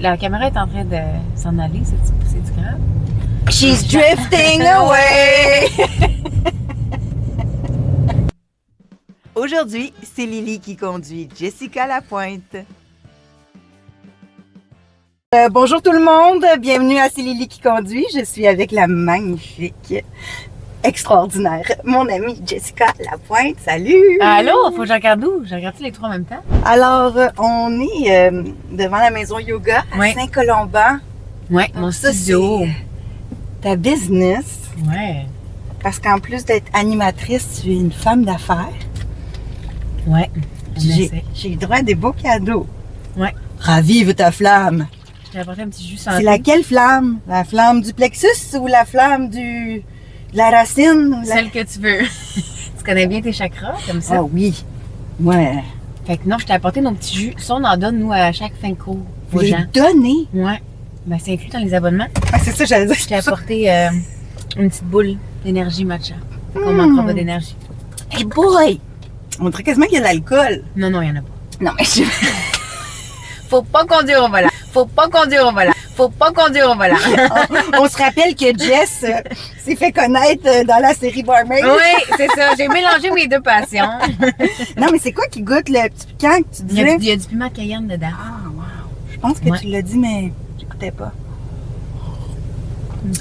La caméra est en train de s'en aller, c'est grave? She's drifting away! Aujourd'hui, c'est Lily qui conduit Jessica Lapointe. Bonjour tout le monde, bienvenue à C'est Lily qui conduit. Je suis avec la magnifique, extraordinaire, mon amie Jessica Lapointe. Salut! Allô, faut que je regarde où? Je regarde les trois en même temps? Alors, on est devant la maison yoga à Saint-Colomban. Oui, mon studio. Ta business. Ouais. Parce qu'en plus d'être animatrice, tu es une femme d'affaires. Ouais. J'ai droit à des beaux cadeaux. Ouais. Ravive ta flamme. J'ai apporté un petit jus santé. C'est laquelle flamme? La flamme du plexus ou la flamme de la racine? Celle que tu veux. Tu connais bien tes chakras, comme ça? Ah oui. Ouais. Fait que non, je t'ai apporté nos petits jus. Ça, on en donne, nous, à chaque fin de cours. Vous les donnez? Ouais. Ben, c'est inclus dans les abonnements. Ah, c'est ça, j'allais dire. Je t'ai apporté une petite boule d'énergie matcha. Fait qu'on manquera pas d'énergie. Hey boy! On dirait quasiment qu'il y a de l'alcool. Non, il y en a pas. Non, mais je... Faut pas conduire au volant. Faut pas conduire au volant. Faut pas conduire au volant. On se rappelle que Jess s'est fait connaître dans la série Barmaid. Oui, c'est ça. J'ai mélangé mes deux passions. Non, mais c'est quoi qui goûte le petit piquant que tu disais? Il y a du piment cayenne dedans. Ah, wow. Je pense que tu l'as dit, mais j'écoutais pas.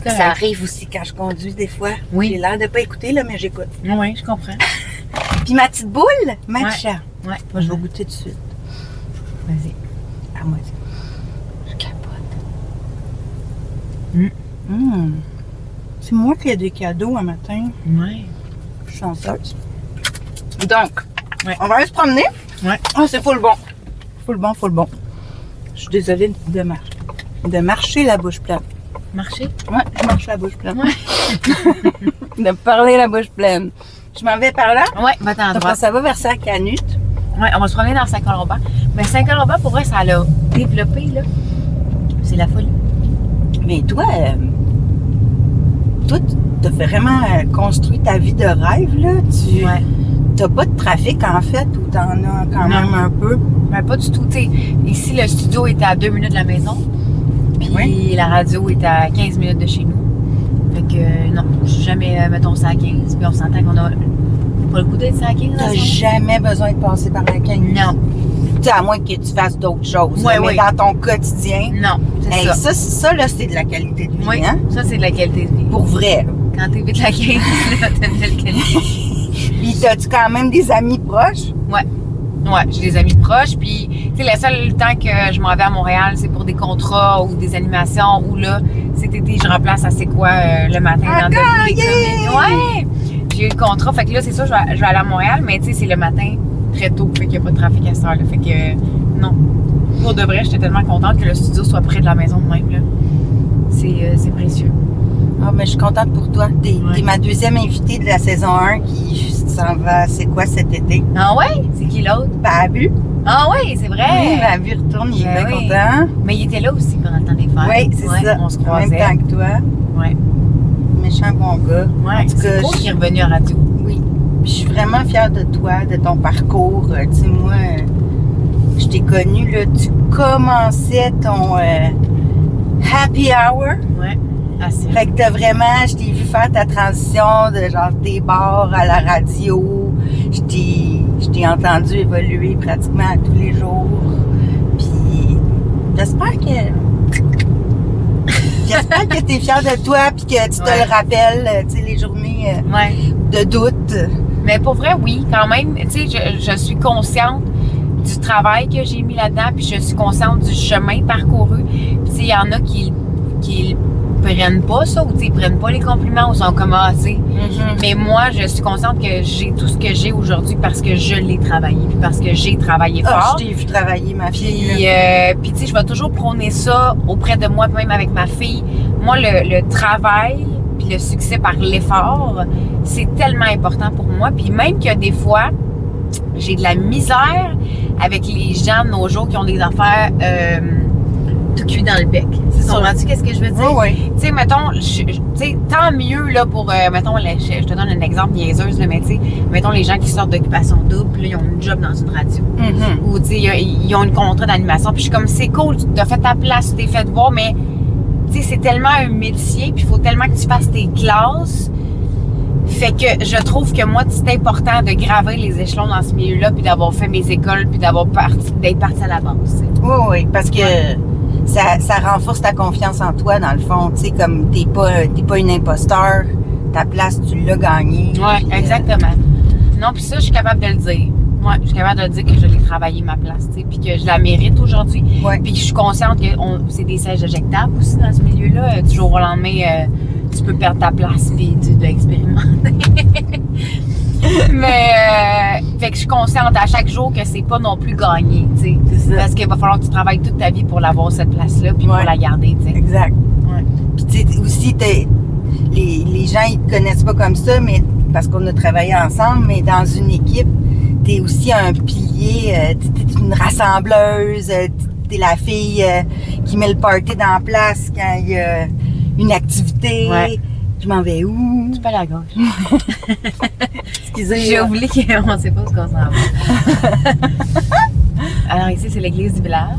Ça arrive aussi quand je conduis des fois. Oui. J'ai l'air de pas écouter, là, mais j'écoute. Oui, je comprends. Puis ma petite boule, matcha. Ouais. Moi, je vais goûter tout de suite. Vas-y. Ah, moi, je capote. C'est moi qui ai des cadeaux un matin. Ouais. Je suis chanceuse. Donc, on va aller se promener. Ouais. Ah, c'est full bon. Full bon. Je suis désolée de marcher la bouche pleine. Marcher? Ouais, je marche la bouche pleine. Ouais. De parler la bouche pleine. Je m'en vais par là. Ouais, va-t'en à droite. Ça va vers Saint-Canute. Ouais, on va se promener dans Saint-Colomban. Mais Saint-Colomban, pour vrai, ça l'a développé, là. C'est la folie. Mais toi, tu as vraiment construit ta vie de rêve, là. Tu n'as pas de trafic, en fait, ou tu en as quand même un peu? Ben, pas du tout. T'sais, ici, le studio est à 2 minutes de la maison. Puis la radio est à 15 minutes de chez nous. Fait que non, je suis jamais, mettons, ça à 15. Puis on s'entend qu'on a pas le goût d'être ça à 15. T'as jamais besoin de passer par la 15. Non. Tu sais, à moins que tu fasses d'autres choses. Ouais, mais dans ton quotidien. Non, c'est ça. Ça, là, c'est de la qualité de vie. Oui, hein? ça, c'est de la qualité de vie. Pour vrai, là. Quand t'évites la 15, là, t'as une belle qualité. Puis, t'as-tu quand même des amis proches? Ouais, j'ai des amis proches. Puis, tu sais, le seul temps que je m'en vais à Montréal, c'est pour des contrats ou des animations. Ou là, cet été, je remplace à C'est quoi le matin dans le Ouais! J'ai eu le contrat. Fait que là, c'est ça, je vais aller à Montréal. Mais tu sais, c'est le matin très tôt. Fait qu'il n'y a pas de trafic à cette heure-là. Fait que non. Pour de vrai, j'étais tellement contente que le studio soit près de la maison de même. Là. C'est précieux. Ah, mais je suis contente pour toi. T'es ma deuxième invitée de la saison 1 qui s'en va, c'est quoi, cet été? Ah ouais? C'est qui l'autre? Babu. Ah ouais, c'est vrai! Oui, Babu retourne, il est bien content. Mais il était là aussi pendant le temps des fêtes. Oui, c'est ça. On se croisait. En même temps que toi. Oui. Méchant bon gars. Oui, c'est cool qu'il est revenu à radio. Oui. Puis je suis vraiment fière de toi, de ton parcours. Tu sais, moi, je t'ai connue, là, tu commençais ton happy hour. Oui. Fait que t'as vraiment, je t'ai vu faire ta transition de genre tes bars à la radio. Je t'ai entendu évoluer pratiquement à tous les jours. Puis j'espère que t'es fière de toi puis que tu te le rappelles, tu sais, les journées de doute. Mais pour vrai, oui, quand même. Tu sais, je suis consciente du travail que j'ai mis là-dedans puis je suis consciente du chemin parcouru. Puis tu sais, il y en a qui prennent pas ça ou ils prennent pas les compliments ou sont comme mais moi je suis consciente que j'ai tout ce que j'ai aujourd'hui parce que je l'ai travaillé puis parce que j'ai travaillé fort. Je t'ai vu travailler, ma fille. Puis tu sais, je vais toujours prôner ça auprès de moi, même avec ma fille. Moi, le travail puis le succès par l'effort, c'est tellement important pour moi. Puis même que des fois, j'ai de la misère avec les gens de nos jours qui ont des affaires tout cuit dans le bec. C'est Comprends-tu qu'est-ce que je veux dire? Oui. Tu sais, mettons, tant mieux, là, pour, mettons, je te donne un exemple niaiseuse, là, mais tu sais, mettons, les gens qui sortent d'occupation double, puis là, ils ont une job dans une radio. Ou, tu sais, ils ont une contrat d'animation, puis je suis comme, c'est cool, tu as fait ta place, tu t'es fait voir, mais, tu sais, c'est tellement un métier, puis il faut tellement que tu fasses tes classes. Fait que je trouve que moi, c'est important de gravir les échelons dans ce milieu-là, puis d'avoir fait mes écoles, puis d'être partie à la base. T'sais. Oui, parce que ça renforce ta confiance en toi, dans le fond. Tu sais, comme t'es pas une imposteur, ta place, tu l'as gagnée. Oui, exactement. Non, puis ça, je suis capable de le dire. Ouais, je suis capable de le dire que je l'ai travaillé ma place, tu sais, puis que je la mérite aujourd'hui. Ouais. Puis que je suis consciente que c'est des sièges éjectables aussi dans ce milieu-là. Du jour au lendemain, tu peux perdre ta place puis tu dois expérimenter. Mais, fait que je suis consciente à chaque jour que c'est pas non plus gagné, tu sais. C'est ça. Parce qu'il va falloir que tu travailles toute ta vie pour l'avoir, cette place-là, puis pour la garder, tu sais. Exact. Ouais. Puis tu sais, aussi, les gens, ils te connaissent pas comme ça, mais parce qu'on a travaillé ensemble, mais dans une équipe, t'es aussi un pilier, t'es une rassembleuse, t'es la fille qui met le party dans la place quand il y a une activité. Ouais. Je m'en vais où? Tu peux aller à gauche. Excusez. J'ai oublié qu'on ne sait pas où on s'en va. Alors ici, c'est l'église du village.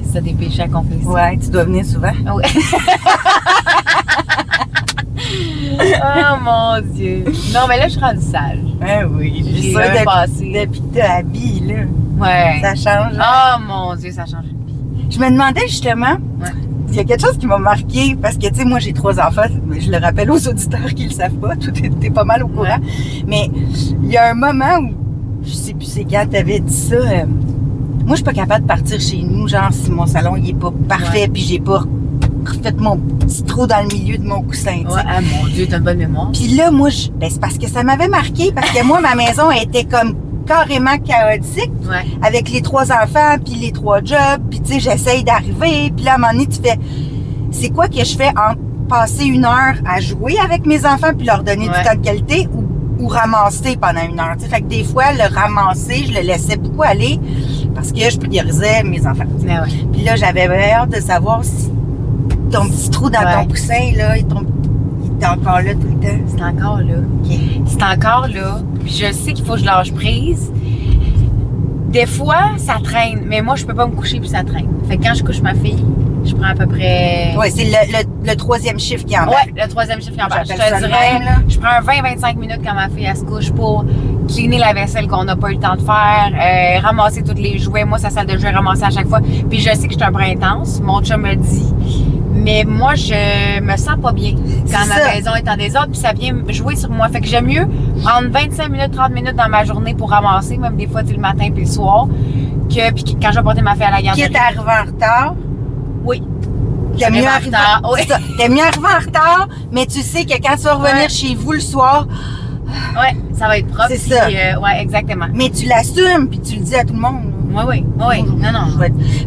C'est ça, des péchés à confesser. Ouais, tu dois venir souvent. Ouais. Oh mon Dieu. Non, mais là, je suis rendue sage. Ouais, oui. J'ai ça, un passé. Depuis que t'as habillé, là. Ouais. Ça change. Oh mon Dieu, ça change une vie. Je me demandais justement, il y a quelque chose qui m'a marqué, parce que, tu sais, moi, j'ai 3 enfants, mais je le rappelle aux auditeurs qui le savent pas, t'es pas mal au courant. Mais il y a un moment où, je sais plus c'est quand t'avais dit ça, moi, je suis pas capable de partir chez nous, genre, si mon salon, il est pas parfait, puis j'ai pas refait mon petit trou dans le milieu de mon coussin, tu sais. Ouais, ah mon Dieu, t'as une bonne mémoire. Puis là, moi, c'est parce que ça m'avait marqué, parce que moi, ma maison était comme carrément chaotique, avec les 3 enfants, puis les 3 jobs, puis tu sais, j'essaye d'arriver, puis là, à un moment donné, tu fais, c'est quoi que je fais en passer 1 heure à jouer avec mes enfants, puis leur donner du temps de qualité, ou ramasser pendant 1 heure, tu sais, fait que des fois, le ramasser, je le laissais beaucoup aller, parce que je priorisais mes enfants. Puis là, j'avais hâte de savoir si ton petit trou dans ton coussin, là, il est encore là tout le temps. C'est encore là. Okay. C'est encore là. Puis je sais qu'il faut que je lâche prise. Des fois, ça traîne. Mais moi, je peux pas me coucher puis ça traîne. Fait que quand je couche ma fille, je prends à peu près... Oui, c'est le 3e chiffre qui embarque. Oui, le 3e chiffre qui embarque. Je te J'appelle ça dirais, le même, là. je prends 20-25 minutes quand ma fille elle se couche pour cleaner la vaisselle qu'on n'a pas eu le temps de faire, ramasser tous les jouets. Moi, sa salle de jeu est ramassée à chaque fois. Puis je sais que je suis un brin intense. Mon chum me dit... Mais moi, je me sens pas bien quand ma maison est en désordre, puis ça vient jouer sur moi. Fait que j'aime mieux prendre 25 minutes, 30 minutes dans ma journée pour ramasser, même des fois, le matin puis le soir, puis quand je vais porter ma fille à la garderie. Qui est arrivé en retard? Oui. T'aimes mieux arriver en retard, mais tu sais que quand tu vas revenir chez vous le soir... Ouais, ça va être propre. C'est ça. Ouais, exactement. Mais tu l'assumes, puis tu le dis à tout le monde. Oui. Non.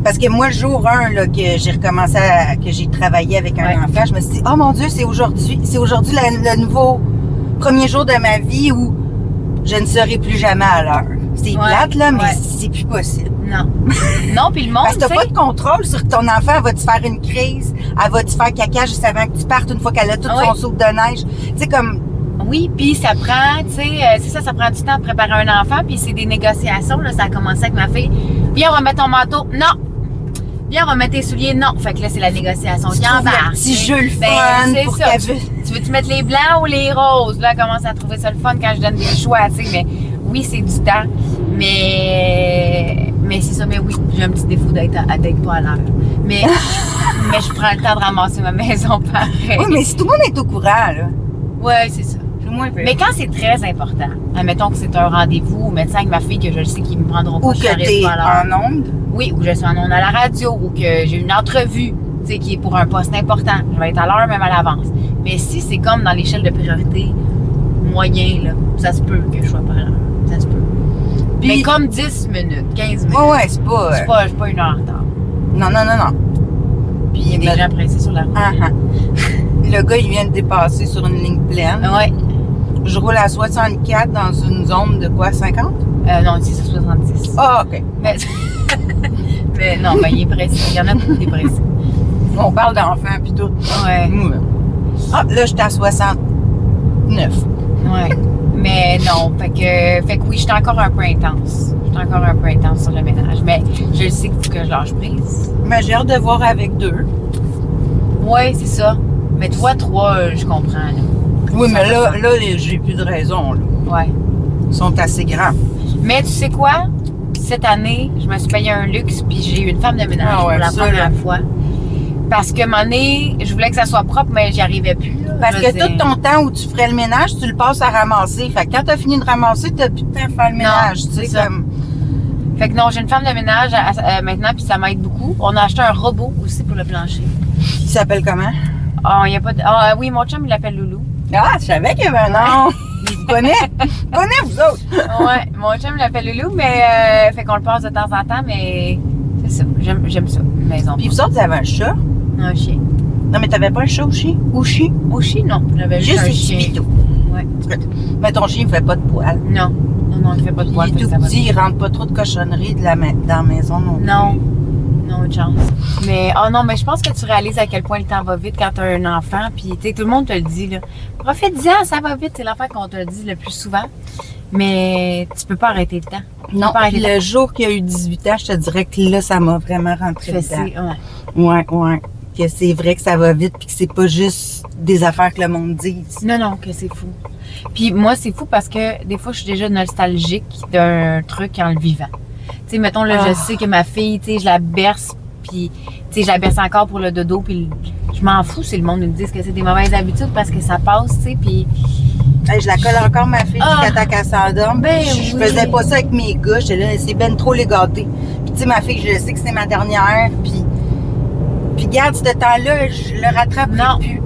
Parce que moi, le jour 1, là, que j'ai recommencé que j'ai travaillé avec un enfant, je me suis dit, oh mon Dieu, c'est aujourd'hui le nouveau premier jour de ma vie où je ne serai plus jamais à l'heure. C'est plate, là, mais c'est plus possible. Non. Non, puis le monde, parce que t'as pas de contrôle sur ton enfant, elle va-tu faire une crise, elle va-tu faire caca juste avant que tu partes, une fois qu'elle a tout son soupe de neige. Tu sais, comme... Oui, puis ça prend, tu sais, c'est ça prend du temps de préparer un enfant, puis c'est des négociations, là, ça a commencé avec ma fille. Viens, on va mettre ton manteau. Non! Viens, on va mettre tes souliers. Non! Fait que là, c'est la négociation qui embarque. Un petit jeu le fun pour ça. Tu veux-tu mettre les blancs ou les roses? Là, elle commence à trouver ça le fun quand je donne des choix, tu sais, mais oui, c'est du temps. Mais c'est ça, mais oui, j'ai un petit défaut d'être pas à l'heure. Mais je prends le temps de ramasser ma maison pareil. Oui, mais si tout le monde est au courant, là. Oui, c'est ça. Mais quand c'est très important, admettons que c'est un rendez-vous au médecin avec ma fille que je sais qu'ils me prendront pas, ou que t'es en onde. Oui, ou je suis en onde à la radio, ou que j'ai une entrevue, tu sais, qui est pour un poste important. Je vais être à l'heure, même à l'avance. Mais si c'est comme dans l'échelle de priorité moyen, là, ça se peut que je sois pas à l'heure. Ça se peut. Puis, mais comme 10 minutes, 15 minutes. Ouais, c'est pas... Je suis pas 1 heure en retard. Non. Puis il y a des gens pressés sur la route. Le gars, il vient de dépasser sur une ligne pleine. Ouais. Je roule à 64 dans une zone de quoi, 50? Non, ici, c'est 70. Ah, OK. Mais non, il est pressé. Il y en a beaucoup des pressés. On parle d'enfants puis tout. Ouais. Ah, là, j'étais à 69. Ouais. Mais non, fait que oui, j'étais encore un peu intense. J'étais encore un peu intense sur le ménage. Mais je sais qu'il faut que je lâche prise. Mais j'ai hâte de voir avec 2. Ouais, c'est ça. Mais toi, 3, je comprends. Là. Oui, mais là, j'ai plus de raison. Là. Ouais. Ils sont assez grands. Mais tu sais quoi? Cette année, je me suis payé un luxe puis j'ai eu une femme de ménage pour la première fois. Parce que, à un moment donné, je voulais que ça soit propre, mais j'y arrivais plus. Là. Parce que tout ton temps où tu ferais le ménage, tu le passes à ramasser. Fait que quand tu as fini de ramasser, tu n'as plus de temps à faire le ménage. Non, tu sais, comme... Fait que non, j'ai une femme de ménage maintenant, puis ça m'aide beaucoup. On a acheté un robot aussi pour le plancher. Il s'appelle comment? Ah, il y a pas de... Ah oui, mon chum, il l'appelle Loulou. Ah, je savais qu'il y avait un nom. Je vous connais. Je connais, vous autres. Ouais, mon chum l'appelle Loulou, mais fait qu'on le passe de temps en temps, mais c'est ça. J'aime ça, une maison. Puis vous autres, vous avez un chat? Un chien. Non, mais t'avais pas un chat au chien? Au chien? Au chien, non. J'avais Juste un un chien. chipito. Ouais. Mais ton chien, il fait pas de poils. Non. Non, il fait pas de poils. Il est tout petit, il rentre pas trop de cochonneries dans la maison non plus. Non. Non, chance. Mais, oh non, mais je pense que tu réalises à quel point le temps va vite quand tu as un enfant. Puis, tu sais, tout le monde te le dit, là. Profite-en, ça va vite. C'est l'affaire qu'on te le dit le plus souvent. Mais tu peux pas arrêter le temps. Non, puis le jour qu'il a eu 18 ans, je te dirais que là, ça m'a vraiment rentré dedans. Ouais. Que c'est vrai que ça va vite puis que c'est pas juste des affaires que le monde dit. Non, que c'est fou. Puis moi, c'est fou parce que des fois, je suis déjà nostalgique d'un truc en le vivant. Tu sais, mettons, là, je sais que ma fille, tu sais, je la berce, puis, tu sais, je la berce encore pour le dodo, puis je m'en fous si le monde me dit que c'est des mauvaises habitudes parce que ça passe, tu sais, puis... Hey, je la colle encore, ma fille, jusqu'à temps qu'elle s'endorme. Ben je faisais pas ça avec mes gars, j'étais là, c'est ben trop les gâter. Puis, tu sais, ma fille, je sais que c'est ma dernière, puis garde, ce temps-là, je le rattrape plus.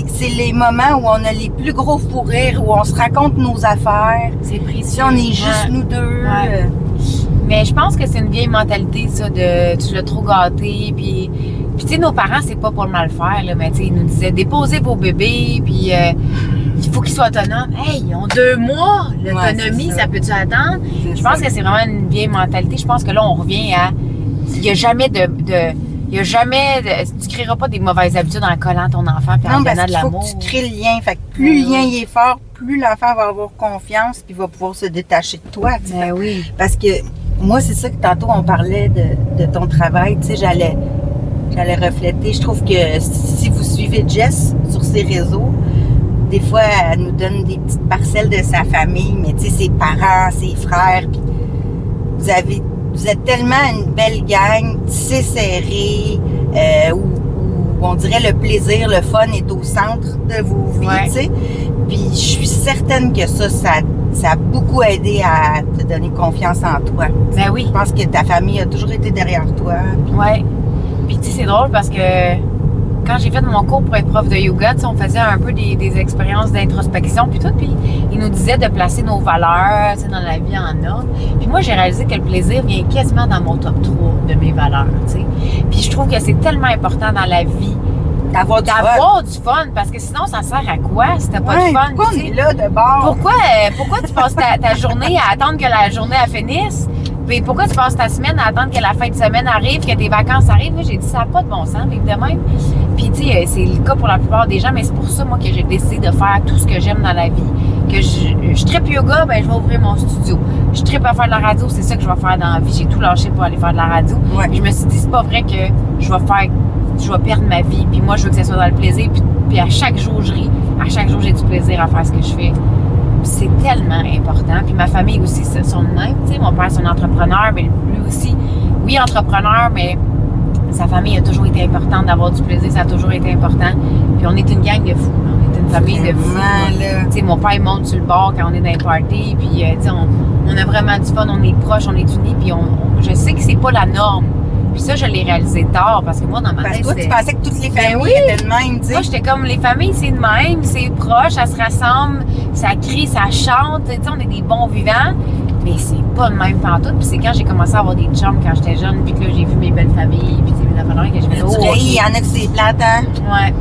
C'est les moments où on a les plus gros fous rires, où on se raconte nos affaires. C'est précieux. Si on est juste nous deux. Ouais. Mais je pense que c'est une vieille mentalité, ça, de tu l'as trop gâté, puis tu sais, nos parents, c'est pas pour le mal faire, là, mais tu sais, ils nous disaient, déposez vos bébés, puis il faut qu'ils soient autonomes. Hey, ils ont 2 mois, l'autonomie, ça peut-tu attendre? Je pense que c'est vraiment une vieille mentalité. Je pense que là, on revient à, il n'y a jamais tu créeras pas des mauvaises habitudes en collant ton enfant puis en donnant de l'amour. Faut que tu crées le lien. Fait que plus le lien il est fort, plus l'enfant va avoir confiance puis va pouvoir se détacher de toi. Ben oui. Parce que moi, c'est ça que tantôt on parlait de ton travail. Tu sais, j'allais refléter. Je trouve que si vous suivez Jess sur ses réseaux, des fois, elle nous donne des petites parcelles de sa famille, mais tu sais, ses parents, ses frères, puis vous êtes tellement une belle gang, tissée serrée, où on dirait le plaisir, le fun est au centre de vos vies, tu sais. Puis je suis certaine que ça a beaucoup aidé à te donner confiance en toi. Ben oui. Je pense que ta famille a toujours été derrière toi. Oui. Puis tu sais, c'est drôle parce que quand j'ai fait mon cours pour être prof de yoga, on faisait un peu des expériences d'introspection puis tout, puis ils nous disaient de placer nos valeurs, dans la vie en ordre. Puis moi, j'ai réalisé que le plaisir vient quasiment dans mon top 3 de mes valeurs, tu sais. Puis je trouve que c'est tellement important dans la vie d'avoir du fun, parce que sinon, ça sert à quoi si t'as pas de fun? Pourquoi on est là de bord? Pourquoi tu passes ta journée à attendre que la journée finisse? Puis pourquoi tu passes ta semaine à attendre que la fin de semaine arrive, que tes vacances arrivent? Moi, j'ai dit, ça n'a pas de bon sens, vivre de même. Puis, tu sais, c'est le cas pour la plupart des gens, mais c'est pour ça, moi, que j'ai décidé de faire tout ce que j'aime dans la vie. Que je trippe yoga, ben je vais ouvrir mon studio. Je trippe à faire de la radio, c'est ça que je vais faire dans la vie. J'ai tout lâché pour aller faire de la radio. Ouais. Puis je me suis dit, c'est pas vrai que je vais perdre ma vie. Puis moi, je veux que ça soit dans le plaisir. Puis à chaque jour, je ris. À chaque jour, j'ai du plaisir à faire ce que je fais. C'est tellement important. Puis ma famille aussi, ce sont de même. Tu sais, mon père, c'est un entrepreneur, mais lui aussi, oui, entrepreneur, mais sa famille a toujours été importante, d'avoir du plaisir, ça a toujours été important. Puis on est une gang de fous. On est une famille de fous. Tu sais, mon père, il monte sur le bord quand on est dans les parties. Puis, tu sais, on a vraiment du fun, on est proches, on est unis. Puis je sais que c'est pas la norme. Puis ça, je l'ai réalisé tard, parce que moi, dans ma tête, toi, tu pensais que toutes les familles étaient de même, tu sais. Moi, j'étais comme, les familles, c'est de même, c'est proche, ça se rassemble, ça crie, ça chante, tu sais, on est des bons vivants, mais c'est pas de même pantoute. Puis c'est quand j'ai commencé à avoir des chums quand j'étais jeune, puis que là, j'ai vu mes belles familles, puis mes affaires que je me il y en a que c'est plate, hein? Ouais.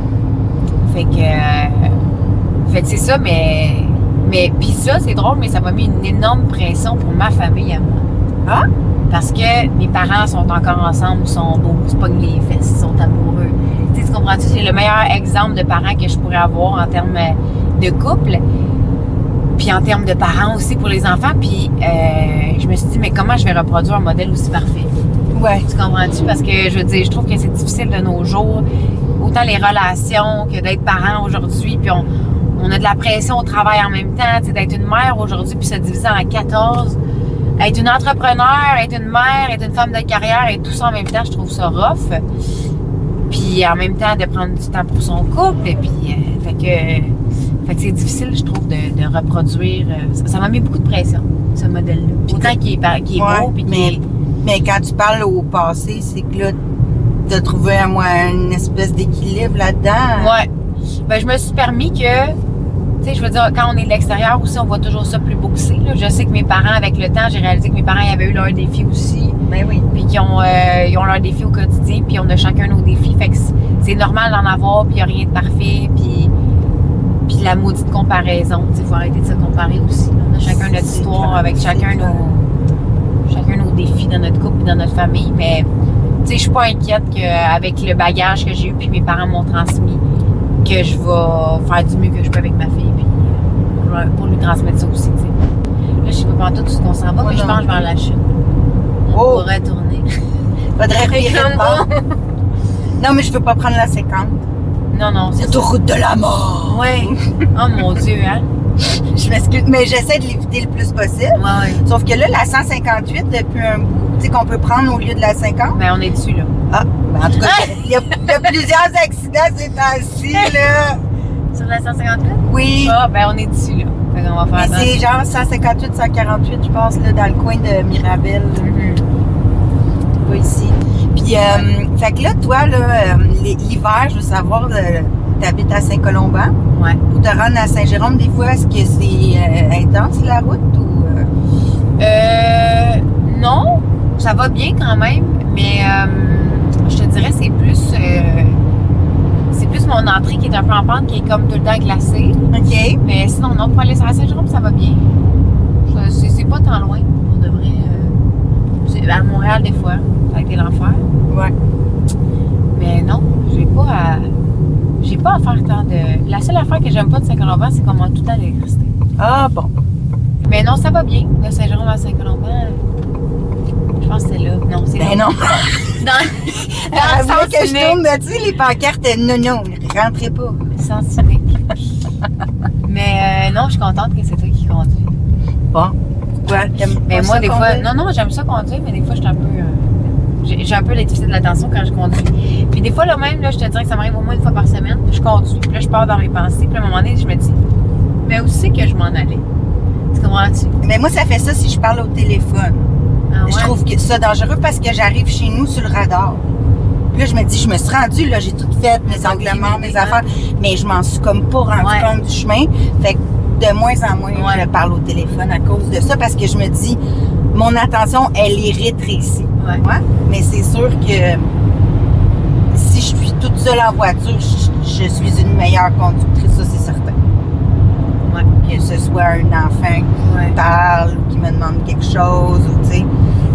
Fait que c'est ça, mais puis ça, c'est drôle, mais ça m'a mis une énorme pression pour ma famille à moi. Ah? Parce que mes parents sont encore ensemble, ils sont beaux, ils se pognent les fesses, ils sont amoureux. Tu sais, tu comprends-tu? C'est le meilleur exemple de parents que je pourrais avoir en termes de couple. Puis en termes de parents aussi pour les enfants. Puis je me suis dit, mais comment je vais reproduire un modèle aussi parfait? Ouais. Tu comprends-tu? Parce que je veux dire, je trouve que c'est difficile de nos jours. Autant les relations que d'être parent aujourd'hui. Puis on a de la pression au travail en même temps. Tu sais, d'être une mère aujourd'hui puis se diviser en 14. Être une entrepreneur, être une mère, être une femme de carrière et tout ça en même temps, je trouve ça rough. Puis en même temps, de prendre du temps pour son couple. Et puis, fait que c'est difficile, je trouve, de reproduire. Ça m'a mis beaucoup de pression, ce modèle-là. Puis autant qu'il est beau, puis mais quand tu parles au passé, c'est que là, tu as trouvé une espèce d'équilibre là-dedans. Ouais. Ben, je me suis permis que, tu sais, je veux dire, quand on est de l'extérieur aussi, on voit toujours ça plus beau que c'est. Je sais que mes parents, avec le temps, j'ai réalisé que mes parents ils avaient eu leurs défis aussi. Ben oui. Puis ils ont leurs défis au quotidien, puis on a chacun nos défis. Fait que c'est normal d'en avoir, puis il n'y a rien de parfait, puis la maudite comparaison. Il faut arrêter de se comparer aussi. On a chacun notre histoire avec chacun nos défis dans notre couple et dans notre famille. Mais tu sais, je suis pas inquiète qu'avec le bagage que j'ai eu puis mes parents m'ont transmis, que je vais faire du mieux que je peux avec ma fille puis pour lui transmettre ça aussi. T'sais. Là, je sais pas tout ce qu'on s'en va, mais je pense vers la chute. On pourrait tourner. Faudrait virer de bord. Non, mais je veux pas prendre la 50. Non, c'est l'autoroute de la mort. Ouais. Oh mon Dieu, hein? Je m'excuse, mais j'essaie de l'éviter le plus possible. Ouais. Sauf que là, la 158, depuis un bout, tu sais, qu'on peut prendre au lieu de la 50. Ben, on est dessus, là. Ah, ben, en tout cas, il y a plusieurs accidents ces temps-ci, là. Sur la 158? Oui. Ah, ben, on est dessus, là. Fait qu'on va faire attention. C'est genre 158, 148, je pense, là, dans le coin de Mirabel. Pas ici. Puis, fait que là, toi, là, l'hiver, je veux savoir, t'habites à Saint-Colomban. Ouais. Pour te rendre à Saint-Jérôme, des fois, est-ce que c'est intense, la route, ou... Non, ça va bien quand même, mais je te dirais c'est plus mon entrée qui est un peu en pente, qui est comme tout le temps glacée. OK. Mais sinon, non, pour aller à Saint-Jérôme, ça va bien. C'est pas tant loin, pour de vrai. À Montréal, des fois, ça a été l'enfer. Ouais. Mais non, j'ai pas à faire tant de... La seule affaire que j'aime pas de Saint-Colomban, c'est qu'on manque tout le temps d'électricité. Ah, bon. Mais non, ça va bien. De Saint-Jérôme à Saint-Colomban, je pense que c'est là. Non, c'est là. Ben non. Dans le sens que je tourne, tu sais, les pancartes, non, rentrez pas. Sens unique. Mais non, je suis contente que c'est toi qui conduis. Bon. Pourquoi? Mais moi, des fois... Non, j'aime ça conduire, mais des fois, je suis un peu... J'ai un peu les déficits de l'attention quand je conduis. Puis des fois, là même, là, je te dirais que ça m'arrive au moins une fois par semaine. Je conduis, puis là, je pars dans mes pensées. Puis à un moment donné, je me dis, mais où c'est que je m'en allais? Tu comprends-tu? Mais moi, ça fait ça si je parle au téléphone. Ah ouais? Je trouve que ça dangereux parce que j'arrive chez nous sur le radar. Puis là, je me dis, je me suis rendue, là, j'ai tout fait, mes anglements, mes affaires, mais je m'en suis comme pas rendu compte du chemin. Fait que de moins en moins, je parle au téléphone à cause de ça parce que je me dis, mon attention, elle est rétrécie. Ouais. Mais c'est sûr que si je suis toute seule en voiture, je suis une meilleure conductrice, ça c'est certain. Ouais. Que ce soit un enfant qui parle ou qui me demande quelque chose, ou tu sais.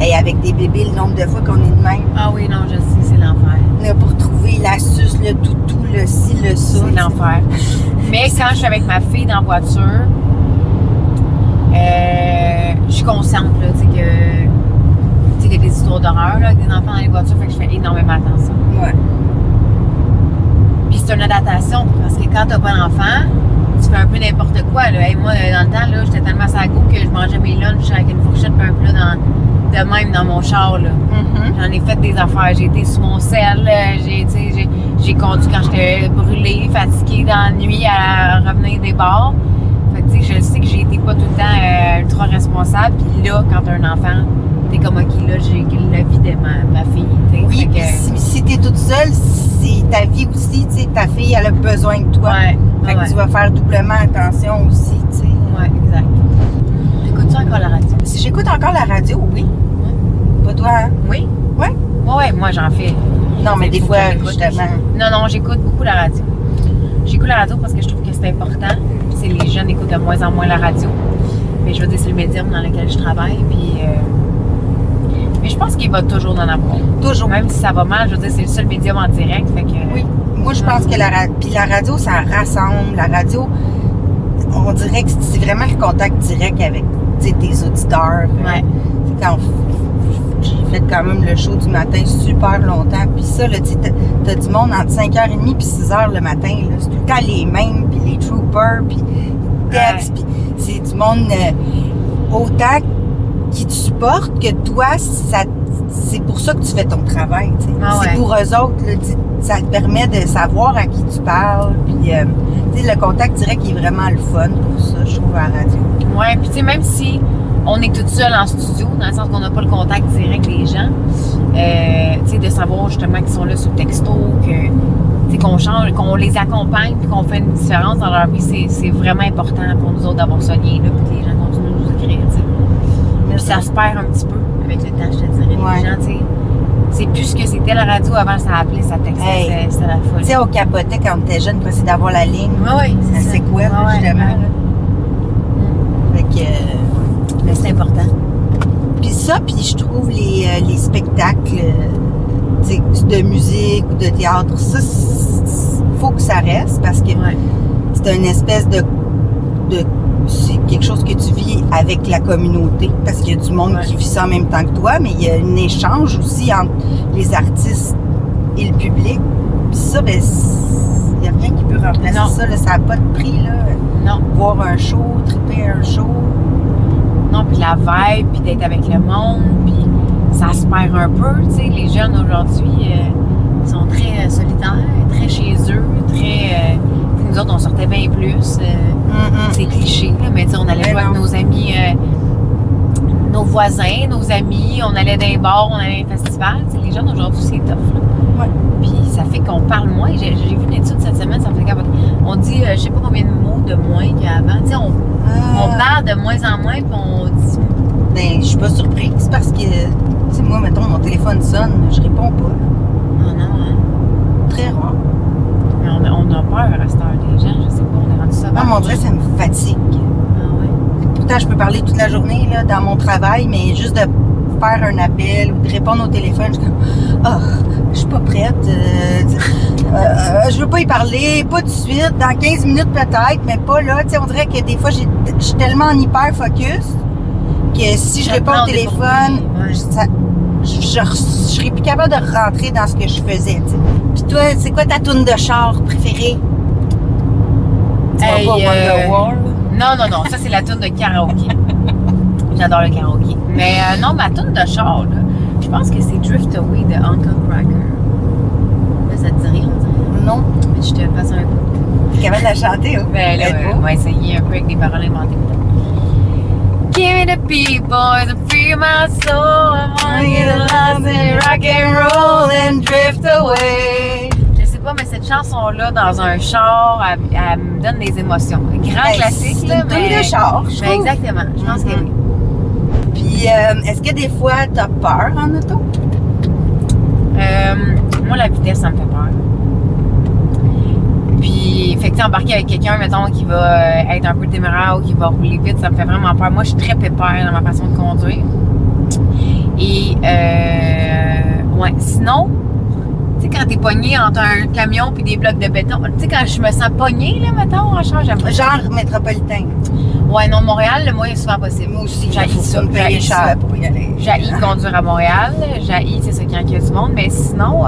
Et avec des bébés, le nombre de fois qu'on est de même. Ah oui, non, je sais, c'est l'enfer. Là, pour trouver l'astuce, le toutou, le ci, le ça. C'est l'enfer. Mais quand je suis avec ma fille dans la voiture, je suis consciente, là, tu sais, qu'il y a des histoires d'horreur, là, avec des enfants dans les voitures, fait que je fais énormément attention. Ouais. Puis c'est une adaptation, parce que quand t'as pas d'enfant, tu fais un peu n'importe quoi, là. Hey, moi, dans le temps, là, j'étais tellement sago que je mangeais mes lunchs avec une fourchette et un plat de même dans mon char, là. J'en ai fait des affaires. J'ai été sous mon sel, j'ai conduit quand j'étais brûlée, fatiguée dans la nuit à revenir des bars. Fait que, tu sais, je sais que j'ai été pas tout le temps ultra responsable. Puis là, quand t'as un enfant, t'es comme, OK, là, j'ai la vie de ma fille. T'sais. Oui, puis si t'es toute seule, c'est ta vie aussi, tu sais, ta fille, elle a besoin de toi. Ouais. Fait que tu vas faire doublement attention aussi, tu sais. Ouais, exact. T'écoutes-tu encore la radio? Si j'écoute encore la radio, oui. Pas toi, hein? Oui? Oui? Ouais, moi, j'en fais. Non, mais des fois, justement. Non, j'écoute beaucoup la radio. J'écoute la radio parce que je trouve que c'est important. Puis les jeunes écoutent de moins en moins la radio. Mais je veux dire, c'est le médium dans lequel je travaille. Puis Mais je pense qu'il va toujours en avoir. Toujours. Même si ça va mal, je veux dire, c'est le seul médium en direct. Fait que, Oui. Moi, je pense que puis la radio, ça rassemble. La radio, on dirait que c'est vraiment le contact direct avec tes auditeurs. Ouais. C'est quand j'ai fait quand même le show du matin super longtemps. Puis ça, là, t'as du monde entre 5h30 puis 6h le matin. Là. C'est tout le temps les mêmes, puis les troopers, puis les textes. Puis c'est du monde autant qui te supporte que toi, c'est pour ça que tu fais ton travail. C'est pour eux autres. Là, ça te permet de savoir à qui tu parles. Puis le contact direct est vraiment le fun pour ça, je trouve, à la radio. Oui, puis tu sais, même si on est toute seule en studio, dans le sens qu'on n'a pas le contact direct des gens, tu sais, de savoir justement qu'ils sont là sur le texto, qu'on change, qu'on les accompagne, puis qu'on fait une différence dans leur vie, c'est vraiment important pour nous autres d'avoir ce lien-là, puis que les gens continuent de nous écrire, tu sais. Puis ça se perd un petit peu avec le temps, je te dirais. Les gens, tu sais, c'est plus ce que c'était la radio avant, ça appelait, ça textait, c'était la folie. Tu sais, on capotait quand on était jeune pour essayer d'avoir la ligne. Oui, c'est ça. C'est quoi, justement. Fait que... mais c'est important. Puis ça, puis je trouve les spectacles de musique ou de théâtre, ça, faut que ça reste parce que c'est une espèce de c'est quelque chose que tu vis avec la communauté parce qu'il y a du monde qui vit ça en même temps que toi, mais il y a un échange aussi entre les artistes et le public. Puis ça, ben, il n'y a rien qui peut remplacer ça. Là, ça n'a pas de prix, là. Non. Voir un show, triper un show. Non, puis la vibe, puis d'être avec le monde, puis ça se perd un peu, tu sais. Les jeunes aujourd'hui sont très solitaires, très chez eux, très... nous autres, on sortait bien plus. C'est cliché, là, mais on allait jouer avec nos amis, nos voisins, nos amis, on allait dans les bars, on allait dans les festivals. T'sais, les jeunes aujourd'hui, c'est tough. Là. Puis ça fait qu'on parle moins. J'ai vu une étude cette semaine, ça me fait capoter. On dit, je sais pas combien de mots de moins qu'avant. On parle de moins en moins, puis on dit... Ben, je suis pas surprise parce que, tu sais, moi, mettons, mon téléphone sonne, je réponds pas. Ah non, hein? Très rare. Mais on a peur à cette heure des gens, je sais pas, on est rendu ça. Non, mon Dieu, ça me fatigue. Ah ouais? Pourtant, je peux parler toute la journée, là, dans mon travail, mais juste de faire un appel ou de répondre au téléphone, je suis comme, je suis pas prête. Je veux pas y parler, pas tout de suite, dans 15 minutes peut-être, mais pas là. Tu sais, on dirait que des fois, je suis tellement en hyper focus que si je réponds au téléphone, je serais plus capable de rentrer dans ce que je faisais. T'sais. Puis toi, c'est quoi ta toune de char préférée? Hey, non, ça c'est la toune de karaoké. J'adore le karaoké. Mais non, ma toune de char, là, je pense que c'est Drift Away de Uncle Cracker. Là, ça te dit rien, on dirait? Non. Mais je te passe un peu. Tu es capable de la chanter, hein? Ben là, on va essayer un peu avec des paroles inventées. Give me the beat, boys, and free my soul. I wanna get lost in rock and roll and drift away. Je sais pas, mais cette chanson-là, dans un char, elle me donne des émotions. Un grand classique, là, mais... C'est une de char, je trouve. Exactement, je pense que oui. Puis, est-ce que des fois, t'as peur en auto? Moi, la vitesse, ça me fait peur. Puis, fait que embarquer avec quelqu'un, mettons, qui va être un peu téméraire ou qui va rouler vite, ça me fait vraiment peur. Moi, je suis très pépère dans ma façon de conduire. Et, sinon, tu sais, quand t'es pogné entre un camion puis des blocs de béton, tu sais, quand je me sens pognée, là, mettons, en char, j'aime pas. Genre métropolitain. Ouais, non, Montréal, le moins est souvent possible. Moi aussi, j'haïs ça. Payer cher pour y aller. J'haïs conduire à Montréal. J'haïs, c'est ça, quand il y a du monde. Mais sinon,